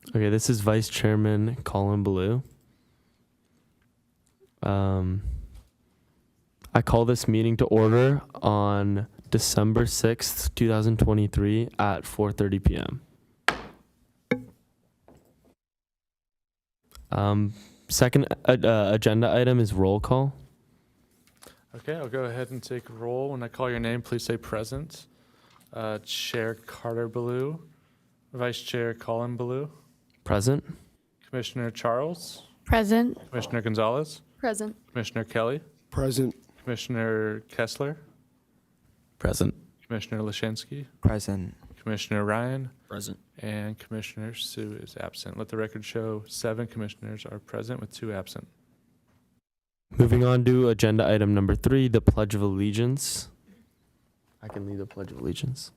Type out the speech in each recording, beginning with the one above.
Okay, this is Vice Chairman Colin Ballou. I call this meeting to order on December 6th, 2023 at 4:30 p.m. Second agenda item is roll call. Okay, I'll go ahead and take a roll. When I call your name, please say present. Chair Carter Ballou, Vice Chair Colin Ballou, Present. Commissioner Charles, Present. Commissioner Gonzalez, Present. Commissioner Kelly, Present. Commissioner Kessler, Present. Commissioner Lashinsky, Present. Commissioner Ryan, Present. and Commissioner Sue is absent. Let the record show 7 commissioners are present with 2 absent. Moving on to agenda item number 3, the Pledge of Allegiance. I can lead the Pledge of Allegiance.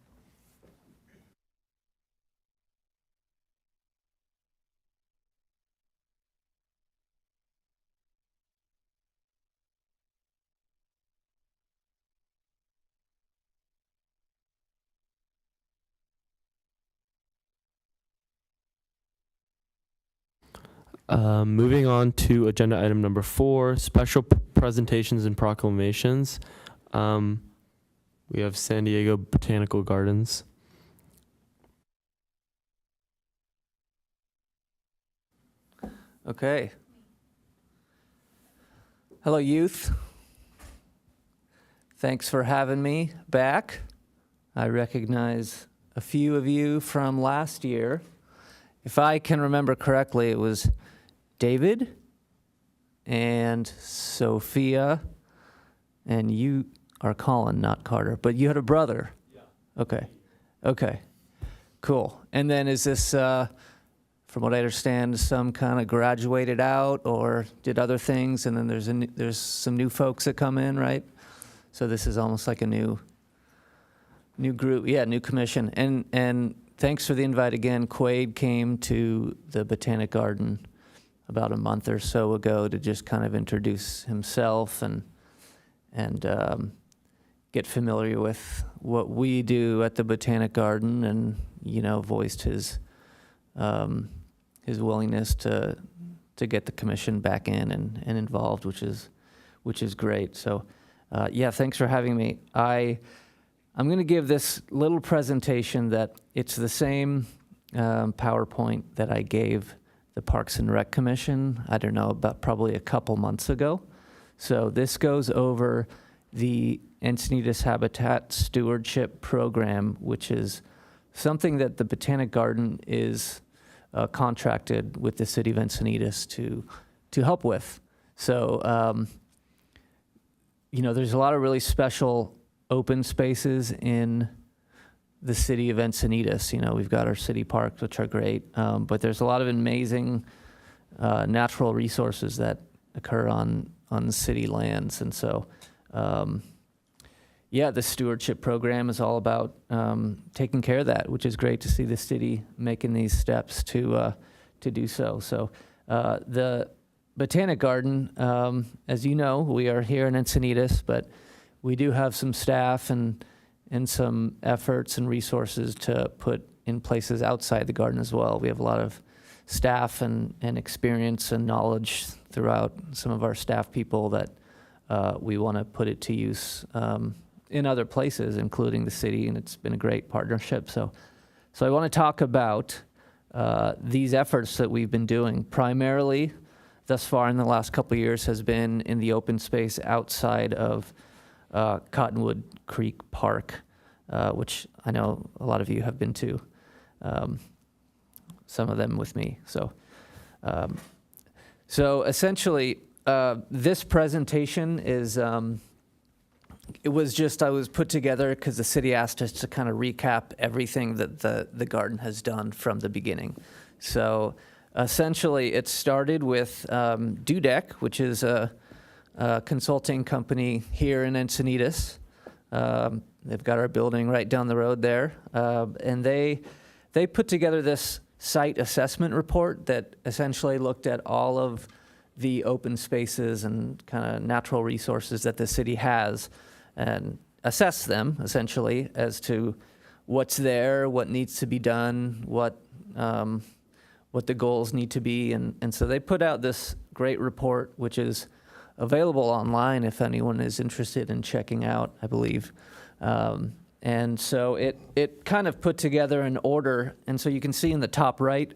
Moving on to agenda item number 4, special presentations and proclamations. We have San Diego Botanical Gardens. Okay. Hello, youth. Thanks for having me back. I recognize a few of you from last year. If I can remember correctly, it was David and Sophia, and you are Colin, not Carter, but you had a brother. Yeah. Okay. Cool. And then is this, from what I understand, some kind of graduated out or did other things, and then there's some new folks that come in, right? So this is almost like a new group, new commission. And thanks for the invite again. Quaid came to the Botanic Garden about a month or so ago to just kind of introduce himself and get familiar with what we do at the Botanic Garden, and voiced his willingness to get the commission back in and involved, which is great. So thanks for having me. I'm going to give this little presentation that it's the same PowerPoint that I gave the Parks and Rec Commission, I don't know, about probably a couple months ago. So this goes over the Encinitas Habitat Stewardship Program, which is something that the Botanic Garden is contracted with the city of Encinitas to help with. So, there's a lot of really special open spaces in the city of Encinitas. We've got our city parks, which are great, but there's a lot of amazing natural resources that occur on city lands. And so, the stewardship program is all about taking care of that, which is great to see the city making these steps to do so. So the Botanic Garden, as you know, we are here in Encinitas, but we do have some staff and some efforts and resources to put in places outside the garden as well. We have a lot of staff and experience and knowledge throughout some of our staff people that we want to put it to use in other places, including the city, and it's been a great partnership. So I want to talk about these efforts that we've been doing. Primarily, thus far in the last couple of years, has been in the open space outside of Cottonwood Creek Park, which I know a lot of you have been to, some of them with me. So essentially, this presentation is, I was put together because the city asked us to kind of recap everything that the garden has done from the beginning. So essentially, it started with Dudek, which is a consulting company here in Encinitas. They've got our building right down the road there. And they put together this site assessment report that essentially looked at all of the open spaces and kind of natural resources that the city has and assess them essentially as to what's there, what needs to be done, what what the goals need to be. And so they put out this great report, which is available online if anyone is interested in checking out, I believe. And so it kind of put together an order. And so you can see in the top right,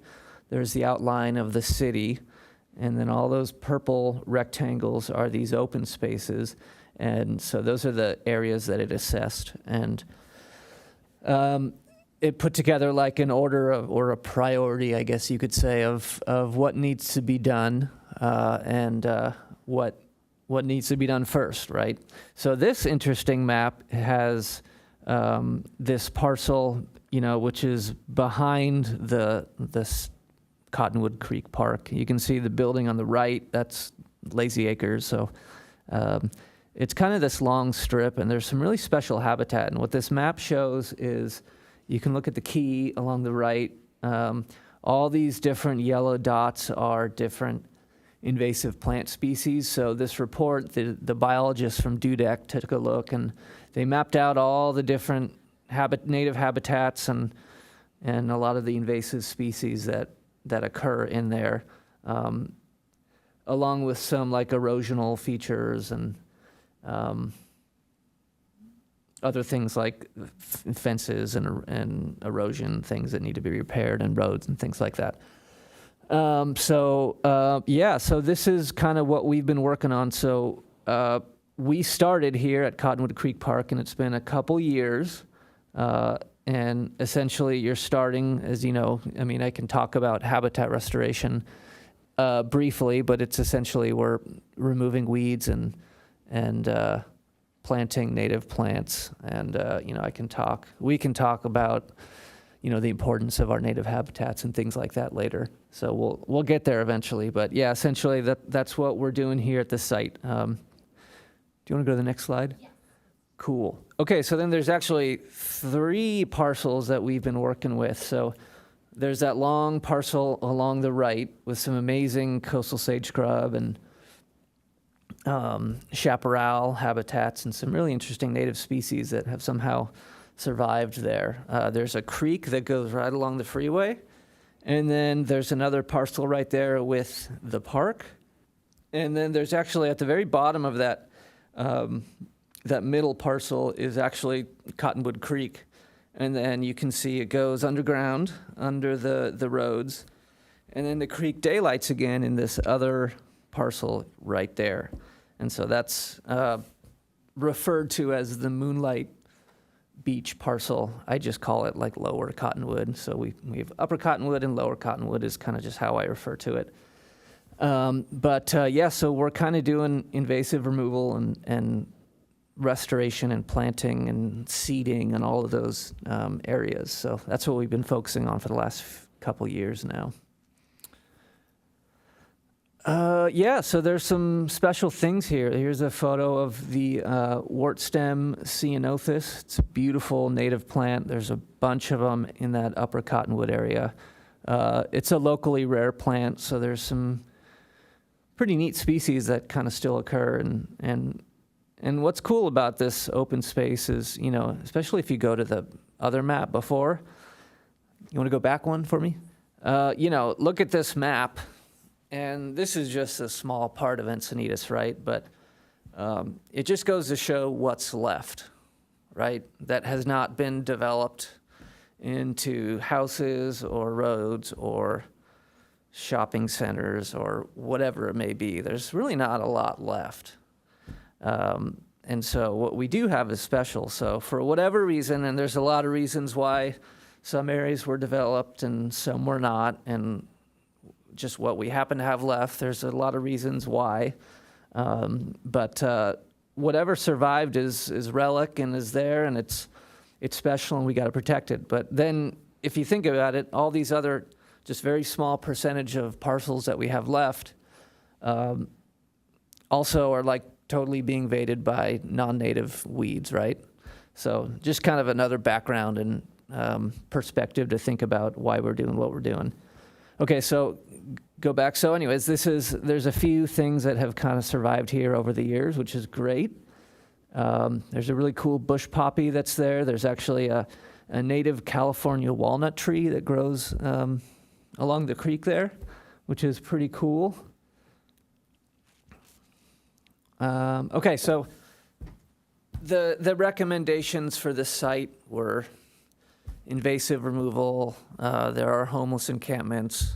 there's the outline of the city. And then all those purple rectangles are these open spaces. And so those are the areas that it assessed. And it put together like an order of, or a priority, I guess you could say, of what needs to be done and what needs to be done first, right? So this interesting map has this parcel, which is behind the Cottonwood Creek Park. You can see the building on the right, that's Lazy Acres. So it's kind of this long strip, and there's some really special habitat. And what this map shows is, you can look at the key along the right. All these different yellow dots are different invasive plant species. So this report, the biologists from DUDEC took a look, and they mapped out all the different native habitats and a lot of the invasive species that occur in there, along with some like erosional features and other things like fences and erosion, things that need to be repaired, and roads and things like that. So this is kind of what we've been working on. So we started here at Cottonwood Creek Park, and it's been a couple years. And essentially you're starting, as you know, I mean, I can talk about habitat restoration briefly, but it's essentially we're removing weeds and planting native plants. And, we can talk about, the importance of our native habitats and things like that later. So we'll get there eventually. But yeah, essentially that's what we're doing here at the site. Do you want to go to the next slide? Yeah. Cool. Okay, so then there's actually 3 parcels that we've been working with. So there's that long parcel along the right with some amazing coastal sage scrub and chaparral habitats and some really interesting native species that have somehow survived there. There's a creek that goes right along the freeway. And then there's another parcel right there with the park. And then there's actually at the very bottom of that, that middle parcel is actually Cottonwood Creek. And then you can see it goes underground under the roads. And then the creek daylights again in this other parcel right there. And so that's referred to as the Moonlight Beach parcel. I just call it like Lower Cottonwood. So we have Upper Cottonwood and Lower Cottonwood is kind of just how I refer to it. So we're kind of doing invasive removal and restoration and planting and seeding and all of those areas. So that's what we've been focusing on for the last couple years now. So there's some special things here. Here's a photo of the wart stem ceanothus. It's a beautiful native plant. There's a bunch of them in that Upper Cottonwood area. It's a locally rare plant, so there's some pretty neat species that kind of still occur. And what's cool about this open space is, especially if you go to the other map before, you want to go back one for me? Look at this map. And this is just a small part of Encinitas, right? But it just goes to show what's left, right? That has not been developed into houses or roads or shopping centers or whatever it may be. There's really not a lot left. And so what we do have is special. So for whatever reason, and there's a lot of reasons why some areas were developed and some were not, and just what we happen to have left. There's a lot of reasons why. But whatever survived is relic and is there, and it's special, and we got to protect it. But then if you think about it, all these other just very small percentage of parcels that we have left also are like totally being invaded by non-native weeds, right? So just kind of another background and perspective to think about why we're doing what we're doing. Okay, so go back. So anyways, there's a few things that have kind of survived here over the years, which is great. There's a really cool bush poppy that's there. There's actually a native California walnut tree that grows along the creek there, which is pretty cool. Okay, so the recommendations for this site were invasive removal. There are homeless encampments.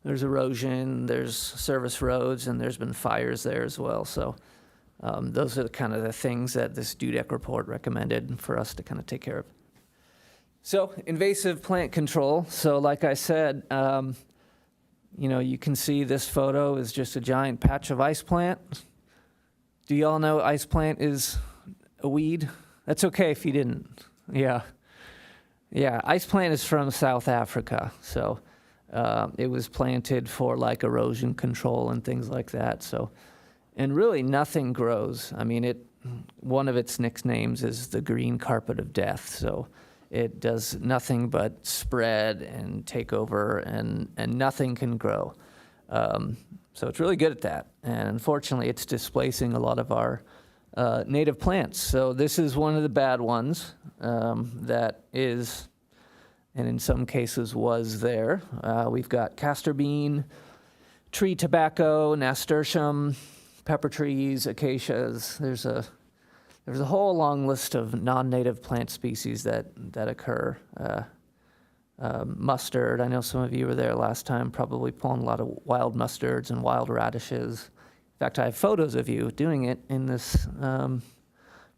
There's erosion. There's service roads, and there's been fires there as well. So those are kind of the things that this DUDEC report recommended for us to kind of take care of. So invasive plant control. So like I said, you can see this photo is just a giant patch of ice plant. Do you all know ice plant is a weed? That's okay if you didn't. Yeah. Yeah, ice plant is from South Africa. So it was planted for like erosion control and things like that. So, and really nothing grows. I mean, one of its nicknames is the green carpet of death. So it does nothing but spread and take over, and nothing can grow. So it's really good at that. And unfortunately, it's displacing a lot of our native plants. So this is one of the bad ones that is, and in some cases was there. We've got castor bean, tree tobacco, nasturtium, pepper trees, acacias. There's a whole long list of non-native plant species that occur. Mustard, I know some of you were there last time, probably pulling a lot of wild mustards and wild radishes. In fact, I have photos of you doing it in this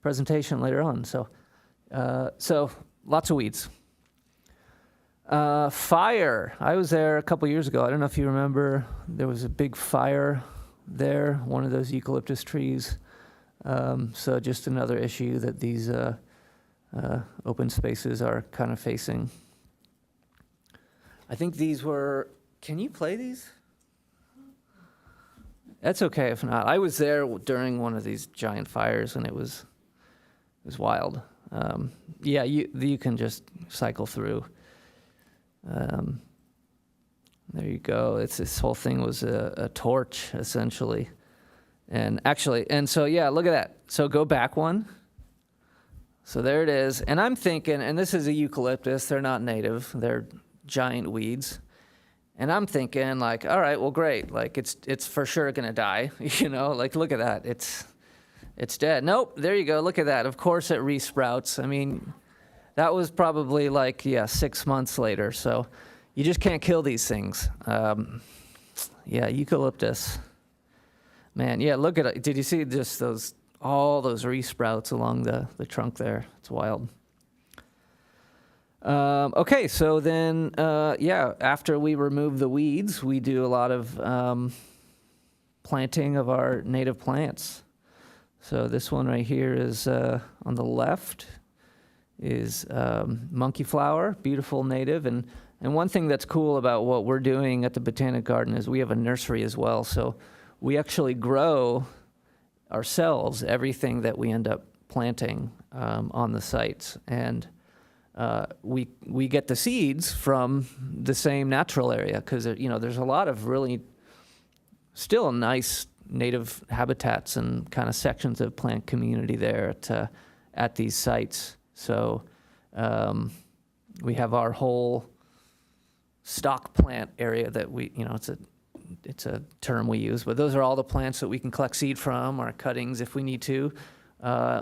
presentation later on. So lots of weeds. Fire. I was there a couple years ago. I don't know if you remember. There was a big fire there, one of those eucalyptus trees. So just another issue that these open spaces are kind of facing. I think these were, can you play these? That's okay if not. I was there during one of these giant fires, and it was wild. Yeah, you can just cycle through. There you go. This whole thing was a torch, essentially. And so yeah, look at that. So go back one. So there it is. And I'm thinking, and this is a eucalyptus. They're not native. They're giant weeds. And I'm thinking like, all right, well, great. Like it's for sure going to die. Like look at that. It's dead. Nope. There you go. Look at that. Of course it resprouts. I mean, that was probably 6 months later. So you just can't kill these things. Yeah, eucalyptus. Man, yeah, look at it. Did you see just all those resprouts along the trunk there? It's wild. Okay, so then, after we remove the weeds, we do a lot of planting of our native plants. So this one right here is on the left is monkey flower, beautiful native. And one thing that's cool about what we're doing at the Botanic Garden is we have a nursery as well. So we actually grow ourselves everything that we end up planting on the sites. And we get the seeds from the same natural area because there's a lot of really still nice native habitats and kind of sections of plant community there at these sites. So we have our whole stock plant area that it's a term we use, but those are all the plants that we can collect seed from, or cuttings if we need to.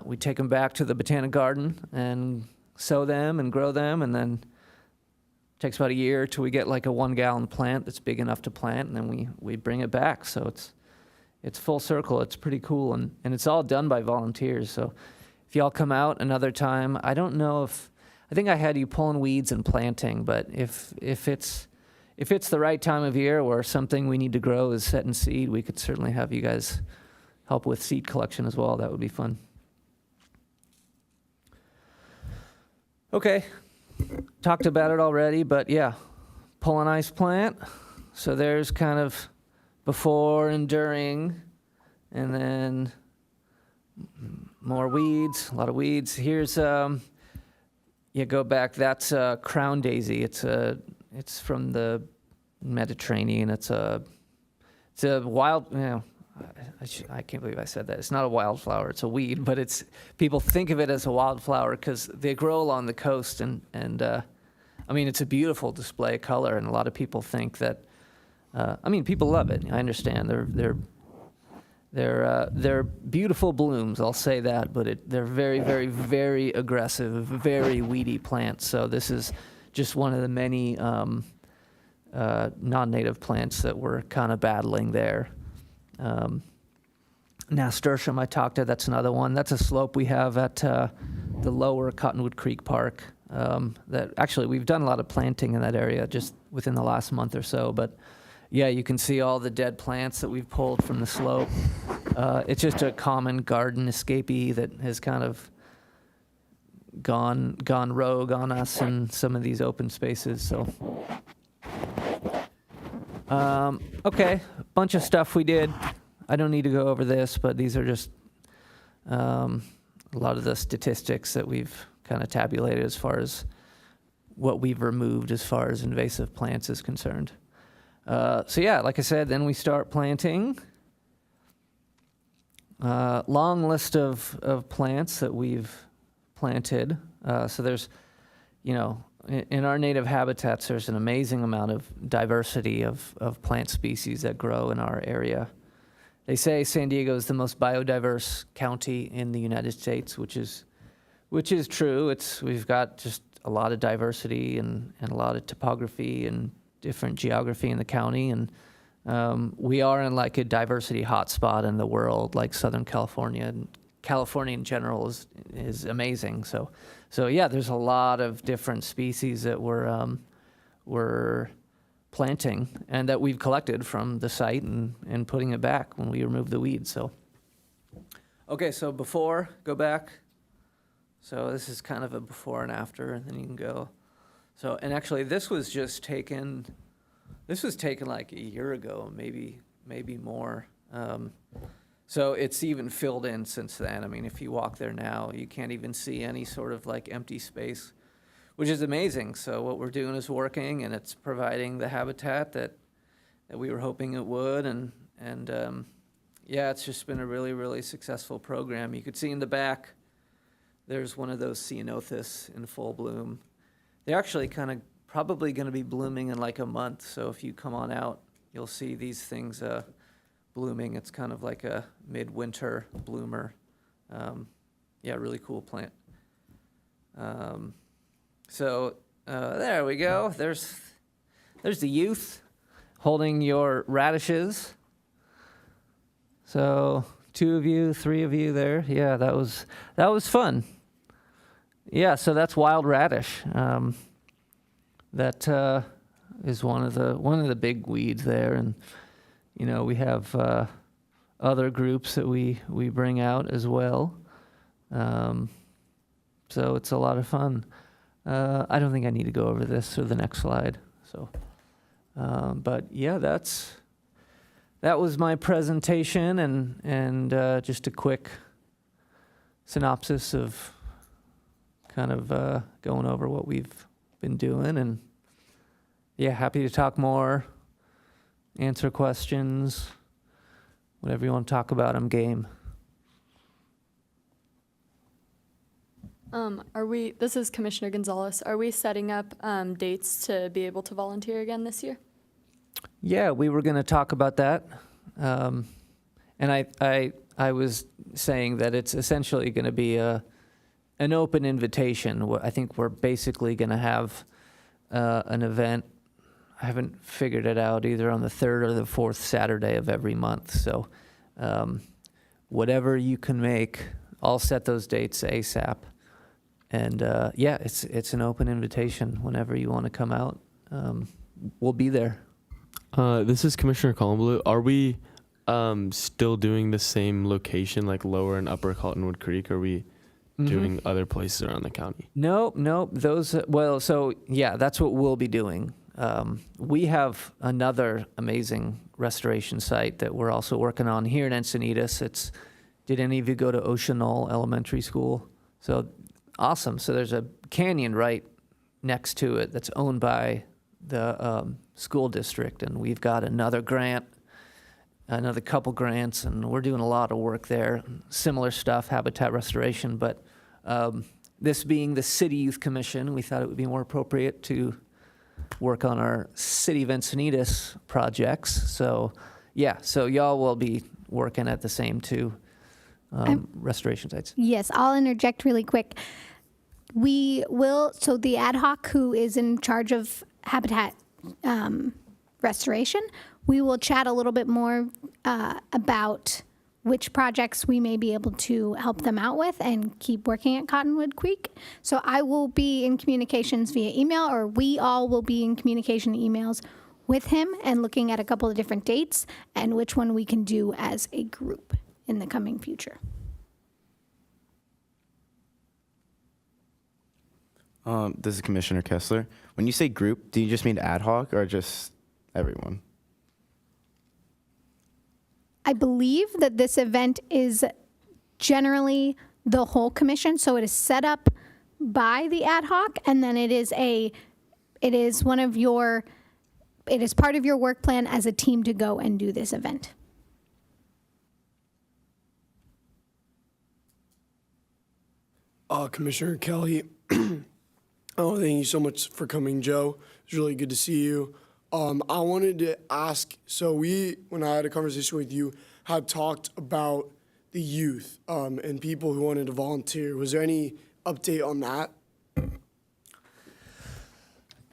We take them back to the Botanic Garden and sow them and grow them, and then it takes about a year till we get like a 1-gallon plant that's big enough to plant, and then we bring it back. So it's full circle. It's pretty cool, and it's all done by volunteers. So if y'all come out another time, I don't know I think I had you pulling weeds and planting, but if it's the right time of year where something we need to grow is set in seed, we could certainly have you guys help with seed collection as well. That would be fun. Okay, talked about it already, but yeah, pull an ice plant. So there's kind of before and during, and then more weeds, a lot of weeds. Here's, go back, that's crown daisy. It's from the Mediterranean. It's a wild, I can't believe I said that. It's not a wildflower, it's a weed, but people think of it as a wildflower because they grow along the coast, and I mean, it's a beautiful display of color, and a lot of people think that. I mean, people love it. I understand. They're beautiful blooms. I'll say that, but they're very, very, very aggressive, very weedy plants. So this is just one of the many non-native plants that we're kind of battling there. Nasturtium, I talked to. That's another one. That's a slope we have at the lower Cottonwood Creek Park. That actually we've done a lot of planting in that area just within the last month or so, but. Yeah, you can see all the dead plants that we've pulled from the slope. It's just a common garden escapee that has kind of gone rogue on us in some of these open spaces. So, okay, bunch of stuff we did. I don't need to go over this, but these are just a lot of the statistics that we've kind of tabulated as far as what we've removed as far as invasive plants is concerned. So yeah, like I said, then we start planting. Long list of plants that we've planted. So there's, in our native habitats, there's an amazing amount of diversity of plant species that grow in our area. They say San Diego is the most biodiverse county in the United States, which is true. We've got just a lot of diversity and a lot of topography and different geography in the county, and we are in like a diversity hotspot in the world, like Southern California, and California in general is amazing. So yeah, there's a lot of different species that we're planting and that we've collected from the site and putting it back when we remove the weeds. So okay, so go back. So this is kind of a before and after, and then you can go. So, and actually this was taken like a year ago, maybe more. So it's even filled in since then. I mean, if you walk there now, you can't even see any sort of like empty space, which is amazing. So what we're doing is working, and it's providing the habitat that we were hoping it would. And yeah, it's just been a really, really successful program. You could see in the back, there's one of those ceanothus in full bloom. They're actually kind of probably going to be blooming in like a month. So if you come on out, you'll see these things blooming. It's kind of like a midwinter bloomer. Yeah, really cool plant. So there we go. There's the youth holding your radishes. So 2 of you, 3 of you there. Yeah, that was fun. Yeah, so that's wild radish. That is one of the big weeds there, and we have other groups that we bring out as well. So it's a lot of fun. I don't think I need to go over this or the next slide. So, but yeah, that was my presentation, and just a quick synopsis of kind of going over what we've been doing. And yeah, happy to talk more, answer questions, whatever you want to talk about, I'm game. This is Commissioner Gonzalez. Are we setting up dates to be able to volunteer again this year? Yeah, we were going to talk about that. And I was saying that it's essentially going to be an open invitation. I think we're basically going to have an event. I haven't figured it out, either on the 3rd or the 4th Saturday of every month. So whatever you can make, I'll set those dates ASAP. And yeah, it's an open invitation. Whenever you want to come out, we'll be there. This is Commissioner Columblue. Are we still doing the same location, like Lower and Upper Cottonwood Creek? Are we doing other places around the county? Nope. Those, so yeah, that's what we'll be doing. We have another amazing restoration site that we're also working on here in Encinitas. Did any of you go to Ocean Knoll Elementary School? So awesome. So there's a canyon right next to it that's owned by the school district, and we've got another couple grants, and we're doing a lot of work there. Similar stuff, habitat restoration, but this being the City Youth Commission, we thought it would be more appropriate to work on our City of Encinitas projects. So, yeah, so y'all will be working at the same two restoration sites. Yes, I'll interject really quick. So the ad hoc who is in charge of habitat restoration, we will chat a little bit more about which projects we may be able to help them out with and keep working at Cottonwood Creek. So I will be in communications via email, or we all will be in communication emails with him and looking at a couple of different dates and which one we can do as a group in the coming future. This is Commissioner Kessler. When you say group, do you just mean ad hoc or just everyone? I believe that this event is generally the whole commission, so it is set up by the ad hoc, and then it is part of your work plan as a team to go and do this event. Commissioner Kelly, oh, thank you so much for coming, Joe. It's really good to see you. I wanted to ask, so when I had a conversation with you, had talked about the youth and people who wanted to volunteer. Was there any update on that?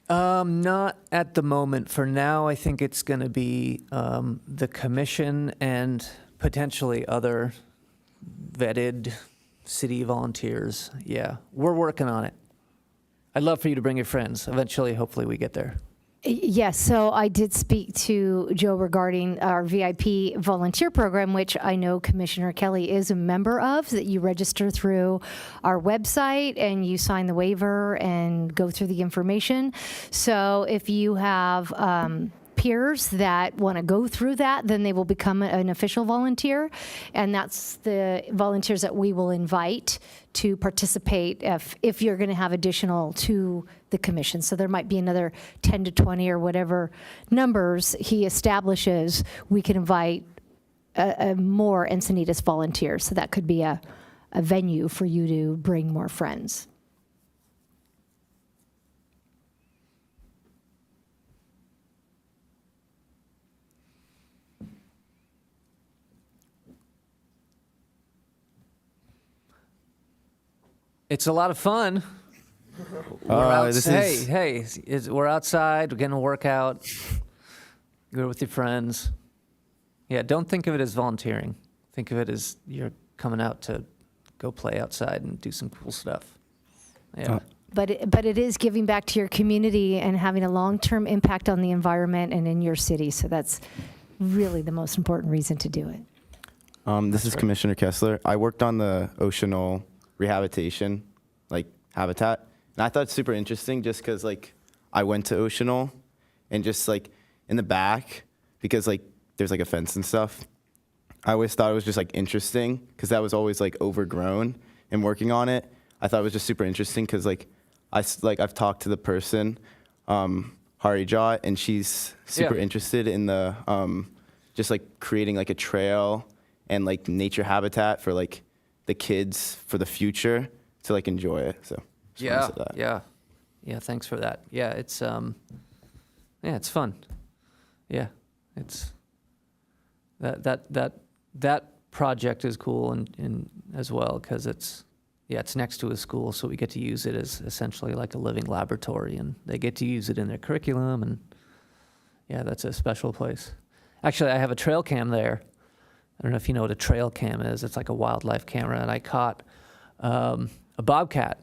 Not at the moment. For now, I think it's going to be the commission and potentially other vetted city volunteers. Yeah, we're working on it. I'd love for you to bring your friends. Eventually, hopefully, we get there. Yes, so I did speak to Joe regarding our VIP volunteer program, which I know Commissioner Kelly is a member of, that you register through our website and you sign the waiver and go through the information. So if you have peers that want to go through that, then they will become an official volunteer. And that's the volunteers that we will invite to participate if you're going to have additional to the commission. So there might be another 10 to 20 or whatever numbers he establishes. We can invite more Encinitas volunteers. So that could be a venue for you to bring more friends. It's a lot of fun. We're we're outside, we're getting a workout, you're with your friends. Yeah, don't think of it as volunteering. Think of it as you're coming out to go play outside and do some cool stuff. Yeah. But it is giving back to your community and having a long-term impact on the environment and in your city. So that's really the most important reason to do it. This is Commissioner Kessler. I worked on the Oceanol rehabilitation, habitat. And I thought it's super interesting just because, I went to Oceanol and just, in the back, because, there's, a fence and stuff. I always thought it was just, interesting because that was always, overgrown. And working on it, I thought it was just super interesting because, I've talked to the person, Harijat, and she's super interested in the, just, creating, a trail and, nature habitat for, the kids for the future to enjoy it. So just wanted to say that. Yeah. Thanks for that. Yeah, it's it's fun. Yeah, it's that project is cool and as well because it's next to a school, so we get to use it as essentially like a living laboratory, and they get to use it in their curriculum, and that's a special place. Actually, I have a trail cam there. I don't know if you know what a trail cam is. It's like a wildlife camera, and I caught a bobcat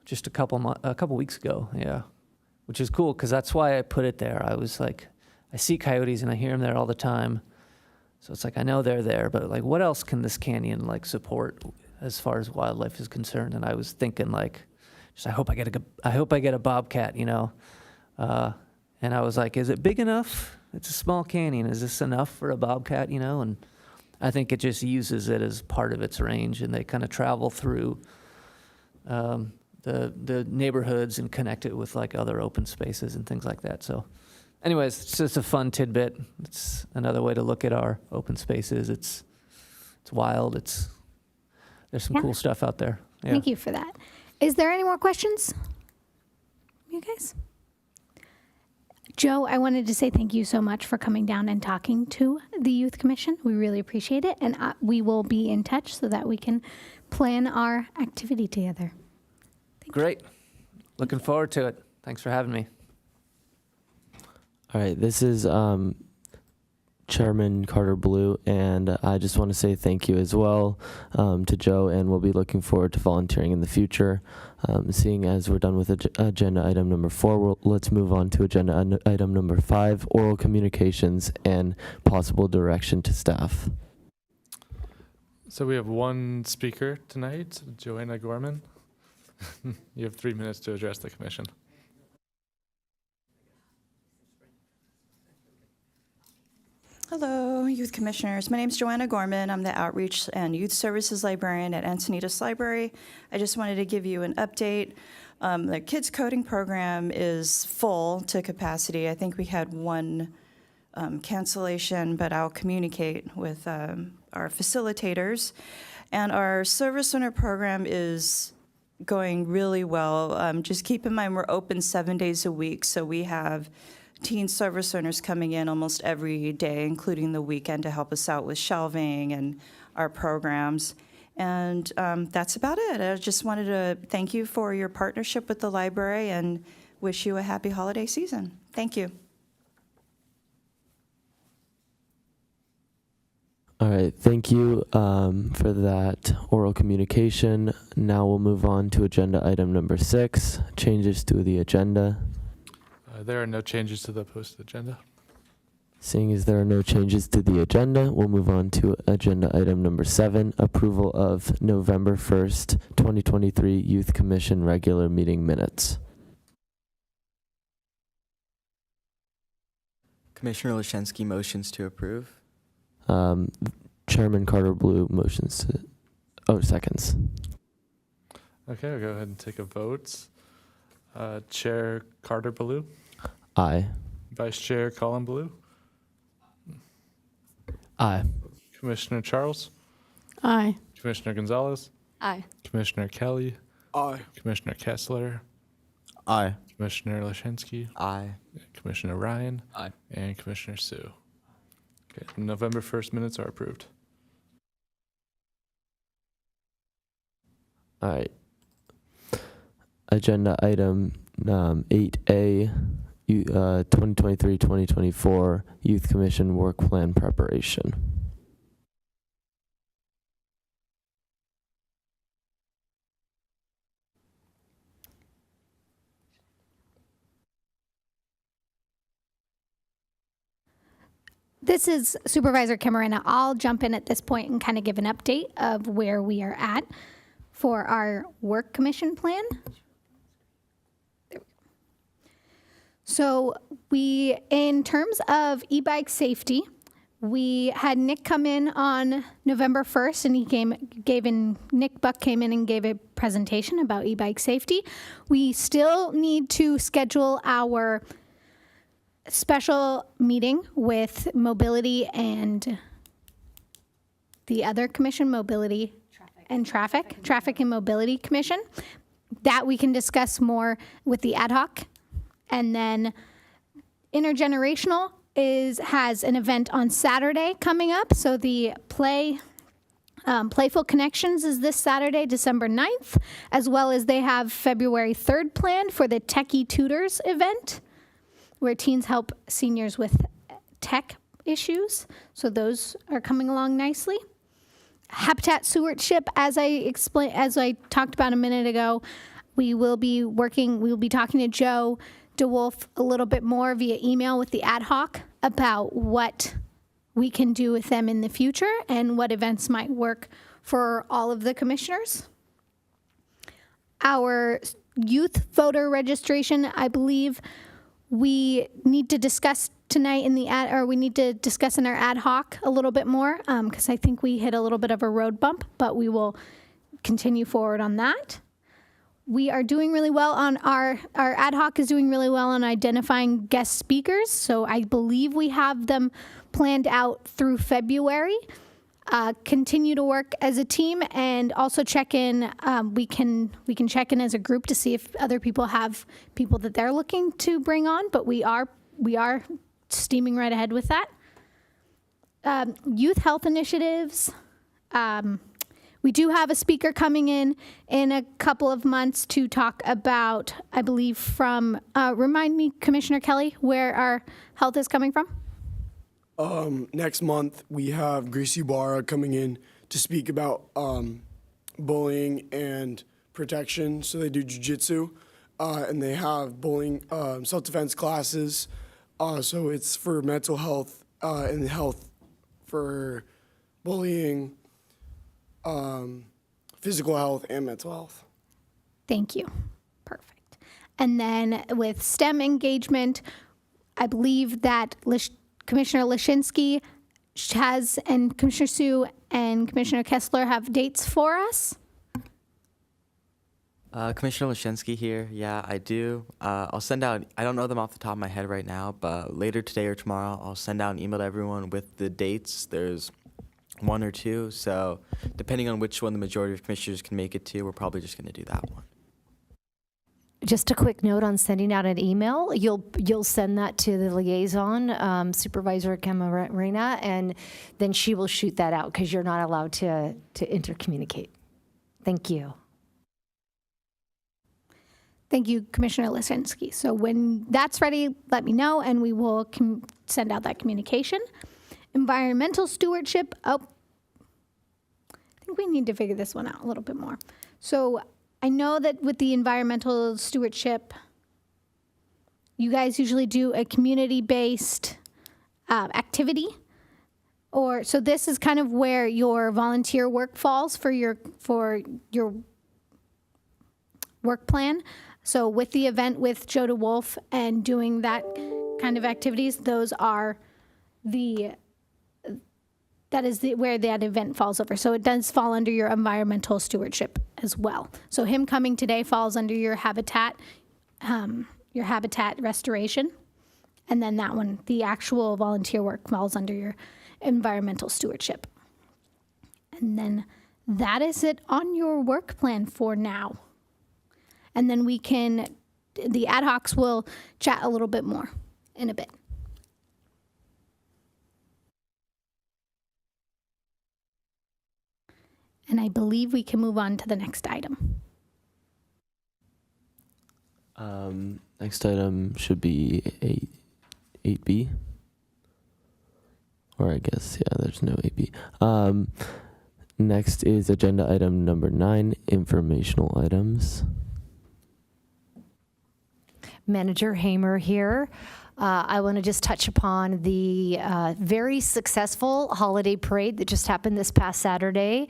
just a couple weeks ago. Yeah, which is cool because that's why I put it there. I was like, I see coyotes and I hear them there all the time, so it's I know they're there, but what else can this canyon support as far as wildlife is concerned? And I was thinking I hope I get a bobcat, and I was like, is it big enough? It's a small canyon. Is this enough for a bobcat, And I think it just uses it as part of its range, and they kind of travel through the neighborhoods and connect it with other open spaces and things like that. So anyways, it's just a fun tidbit. It's another way to look at our open spaces. It's wild. There's some cool stuff out there. Yeah. Thank you for that. Is there any more questions? You guys? Joe, I wanted to say thank you so much for coming down and talking to the Youth Commission. We really appreciate it. And we will be in touch so that we can plan our activity together. Great. Looking forward to it. Thanks for having me. All right, this is Chairman Carter Blue, and I just want to say thank you as well to Joe, and we'll be looking forward to volunteering in the future. Seeing as we're done with agenda item number 4, let's move on to agenda item number 5, oral communications and possible direction to staff. So we have one speaker tonight, Joanna Gorman. You have 3 minutes to address the commission. Hello, Youth Commissioners. My name is Joanna Gorman. I'm the Outreach and Youth Services Librarian at Encinitas Library. I just wanted to give you an update. The Kids Coding Program is full to capacity. I think we had one cancellation, but I'll communicate with our facilitators. And our Service Center program is going really well. Just keep in mind, we're open 7 days a week, so we have teen service centers coming in almost every day, including the weekend, to help us out with shelving and our programs. And that's about it. I just wanted to thank you for your partnership with the library and wish you a happy holiday season. Thank you. All right, thank you for that oral communication. Now we'll move on to agenda item number 6, changes to the agenda. There are no changes to the posted agenda. Seeing as there are no changes to the agenda, we'll move on to agenda item number 7, approval of November 1st, 2023 Youth Commission regular meeting minutes. Commissioner Lashensky motions to approve. Chairman Carter Blue motions to, seconds. Okay, I'll go ahead and take a vote. Chair Carter Ballou, Aye. Vice Chair Colin Ballou, Aye. Commissioner Charles, Aye. Commissioner Gonzalez, Aye. Commissioner Kelly, Aye. Commissioner Kessler, Aye. Commissioner Lashensky, Aye. Commissioner Ryan, Aye. and Commissioner Sue. Okay, November 1st minutes are approved. All right. Agenda item 8A, 2023-2024 Youth Commission Work Plan Preparation. This is Supervisor Camarena. I'll jump in at this point and kind of give an update of where we are at for our work commission plan. There we go. So in terms of e-bike safety, we had Nick come in on November 1st, and Nick Buck came in and gave a presentation about e-bike safety. We still need to schedule our special meeting with mobility and the other commission, mobility and traffic and mobility commission, that we can discuss more with the ad hoc. And then intergenerational has an event on Saturday coming up. So the Playful Connections is this Saturday, December 9th, as well as they have February 3rd planned for the Techie Tutors event, where teens help seniors with tech issues. So those are coming along nicely. Habitat stewardship, as I talked about a minute ago, we will be talking to Joe DeWolf a little bit more via email with the ad hoc about what we can do with them in the future and what events might work for all of the commissioners. Our youth voter registration, I believe, we need to discuss tonight we need to discuss in our ad hoc a little bit more, because I think we hit a little bit of a road bump, but we will continue forward on that. We are doing really well on our ad hoc is doing really well on identifying guest speakers. So I believe we have them planned out through February. continue to work as a team and also check in. We can check in as a group to see if other people have people that they're looking to bring on, but we are steaming right ahead with that. Youth health initiatives. We do have a speaker coming in a couple of months to talk about, I believe, from, remind me, Commissioner Kelly, where our health is coming from? Next month, we have Gracie Barra coming in to speak about bullying and protection. So they do jiu-jitsu, and they have bullying, self-defense classes. So it's for mental health and health for bullying, physical health, and mental health. Thank you. Perfect. And then with STEM engagement, I believe that Commissioner Leshinsky has, and Commissioner Sue and Commissioner Kessler have dates for us. Commissioner Leshinsky here. Yeah, I do. I'll send out, I don't know them off the top of my head right now, but later today or tomorrow, I'll send out an email to everyone with the dates. There's 1 or 2, so depending on which one the majority of commissioners can make it to, we're probably just going to do that one. Just a quick note on sending out an email. You'll send that to the liaison, Supervisor Camarena, and then she will shoot that out because you're not allowed to intercommunicate. Thank you. Thank you, Commissioner Leshinsky. So when that's ready, let me know, and we will send out that communication. Environmental stewardship. Oh, I think we need to figure this one out a little bit more. So I know that with the environmental stewardship, you guys usually do a community-based activity. So this is kind of where your volunteer work falls for your work plan. So with the event with Joe DeWolf and doing that kind of activities, those are where that event falls over. So it does fall under your environmental stewardship as well. So him coming today falls under your habitat restoration. And then that one, the actual volunteer work, falls under your environmental stewardship. And then that is it on your work plan for now. And then the ad hocs will chat a little bit more in a bit. And I believe we can move on to the next item. Next item should be 8B. Or I guess, yeah, there's no 8B. Next is agenda item number 9, informational items. Manager Hamer here. I want to just touch upon the very successful holiday parade that just happened this past Saturday,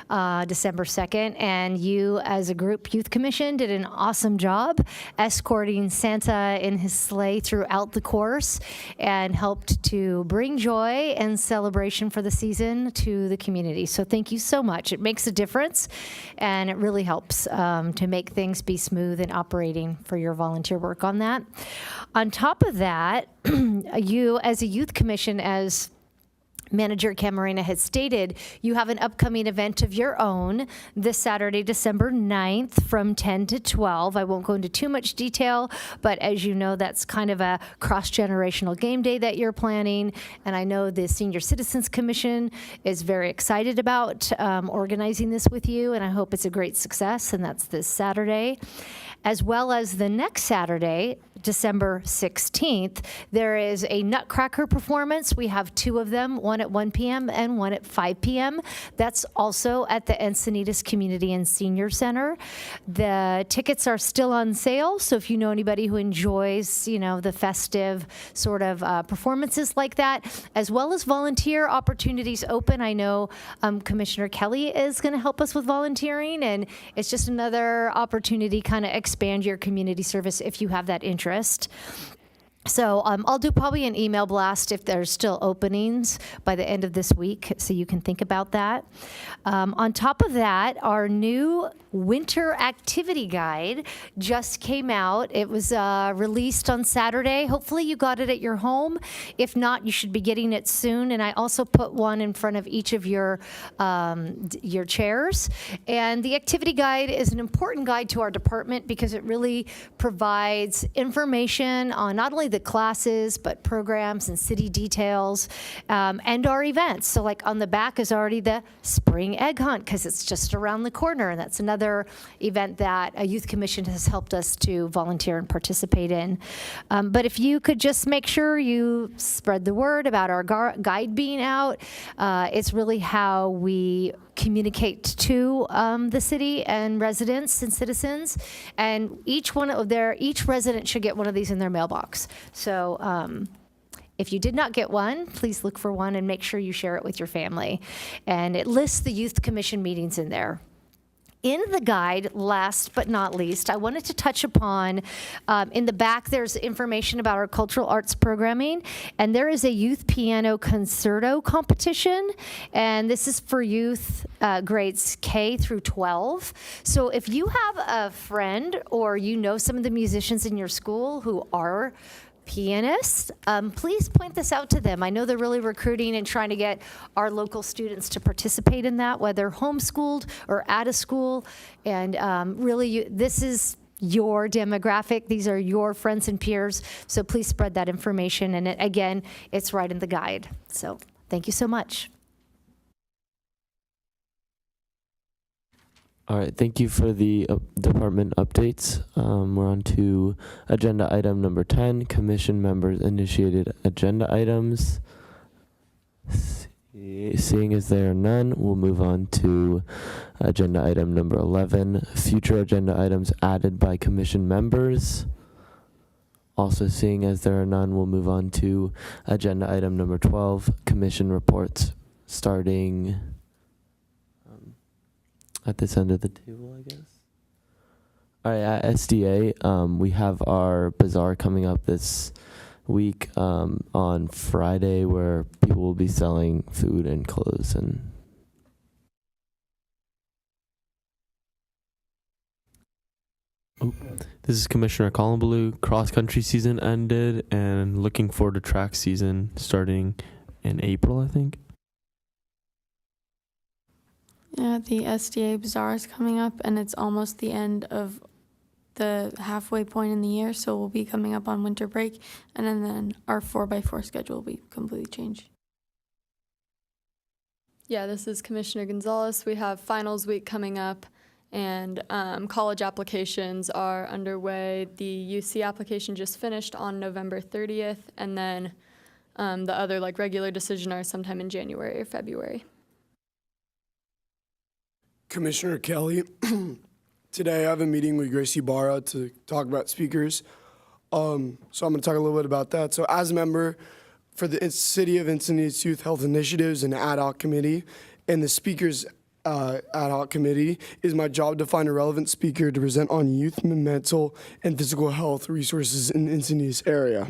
December 2nd. And you, as a group youth commission, did an awesome job escorting Santa in his sleigh throughout the course and helped to bring joy and celebration for the season to the community. So thank you so much. It makes a difference, and it really helps to make things be smooth and operating for your volunteer work on that. On top of that, you as a youth commission, as Manager Camarena had stated, you have an upcoming event of your own this Saturday, December 9th from 10 to 12. I won't go into too much detail, but as you know, that's kind of a cross-generational game day that you're planning. And I know the Senior Citizens Commission is very excited about organizing this with you, and I hope it's a great success, and that's this Saturday. As well as the next Saturday, December 16th, there is a Nutcracker performance. We have 2 of them, one at 1 p.m. and one at 5 p.m. That's also at the Encinitas Community and Senior Center. The tickets are still on sale, so if you know anybody who enjoys, the festive sort of performances like that, as well as volunteer opportunities open. I know Commissioner Kelly is going to help us with volunteering, and it's just another opportunity kind of expand your community service if you have that interest. So I'll do probably an email blast if there's still openings by the end of this week, so you can think about that. On top of that, our new winter activity guide just came out. It was released on Saturday. Hopefully you got it at your home. If not, you should be getting it soon. And I also put one in front of each of your chairs. And the activity guide is an important guide to our department because it really provides information on not only the classes, but programs and city details, and our events. So like on the back is already the spring egg hunt because it's just around the corner. And that's another event that a youth commission has helped us to volunteer and participate in. But if you could just make sure you spread the word about our guide being out, it's really how we communicate to the city and residents and citizens, and each resident should get one of these in their mailbox. So if you did not get one, please look for one and make sure you share it with your family. And it lists the youth commission meetings in there. In the guide, last but not least, I wanted to touch upon, in the back, there's information about our cultural arts programming, and there is a youth piano concerto competition, and this is for youth grades K through 12. So if you have a friend or you know some of the musicians in your school who are pianists, please point this out to them. I know they're really recruiting and trying to get our local students to participate in that, whether homeschooled or at a school. And really, this is your demographic. These are your friends and peers. So please spread that information. And again, it's right in the guide. So thank you so much. All right, thank you for the department updates. We're on to agenda item number 10, commission members initiated agenda items. Seeing as there are none, we'll move on to agenda item number 11, future agenda items added by commission members. Also seeing as there are none, we'll move on to agenda item number 12, commission reports, starting at this end of the table, I guess. All right, at SDA, we have our bazaar coming up this week on Friday, where people will be selling food and clothes. And this is Commissioner Columbaloo. Cross-country season ended, and looking forward to track season starting in April, I think. Yeah, the SDA Bazaar is coming up, and it's almost the end of the halfway point in the year, so we'll be coming up on winter break, and then our 4x4 schedule will be completely changed. Yeah, this is Commissioner Gonzalez. We have finals week coming up, and college applications are underway. The UC application just finished on November 30th, and then the other regular decision are sometime in January or February. Commissioner Kelly, today I have a meeting with Gracie Barra to talk about speakers. So I'm going to talk a little bit about that. So as a member for the City of Encinitas Youth Health Initiatives and Ad Hoc Committee, and the Speakers Ad Hoc Committee, is my job to find a relevant speaker to present on youth mental and physical health resources in the Encinitas area.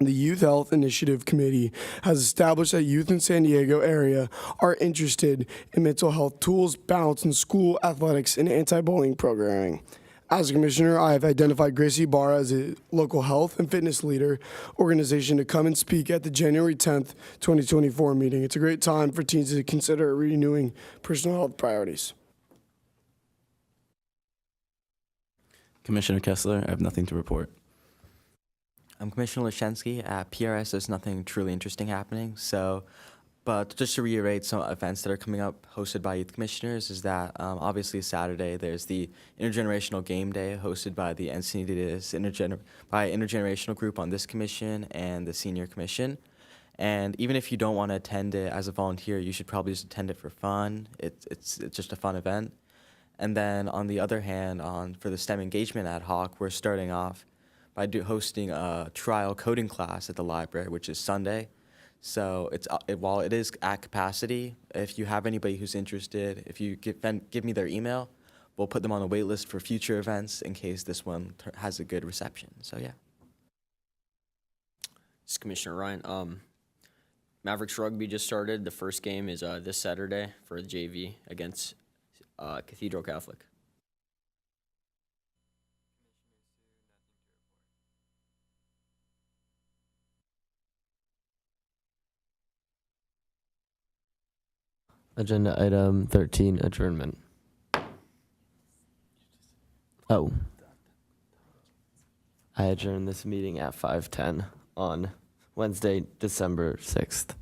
The Youth Health Initiative Committee has established that youth in San Diego area are interested in mental health tools, balance in school, athletics, and anti-bullying programming. As a commissioner, I have identified Gracie Barra as a local health and fitness leader organization to come and speak at the January 10th, 2024 meeting. It's a great time for teens to consider renewing personal health priorities. Commissioner Kessler, I have nothing to report. I'm Commissioner Leszczynski. At PRS, there's nothing truly interesting happening. But just to reiterate some events that are coming up hosted by youth commissioners is that obviously Saturday there's the Intergenerational Game Day hosted by the Encinitas intergenerational group on this commission and the senior commission. And even if you don't want to attend it as a volunteer, you should probably just attend it for fun. It's just a fun event. And then on the other hand, for the STEM engagement ad hoc, we're starting off by hosting a trial coding class at the library, which is Sunday. So while it is at capacity, if you have anybody who's interested, if you give me their email, we'll put them on a wait list for future events in case this one has a good reception. So yeah. This is Commissioner Ryan. Mavericks rugby just started. The first game is this Saturday for the JV against Cathedral Catholic. Agenda item 13, adjournment. Oh. I adjourn this meeting at 5:10 on Wednesday, December 6th.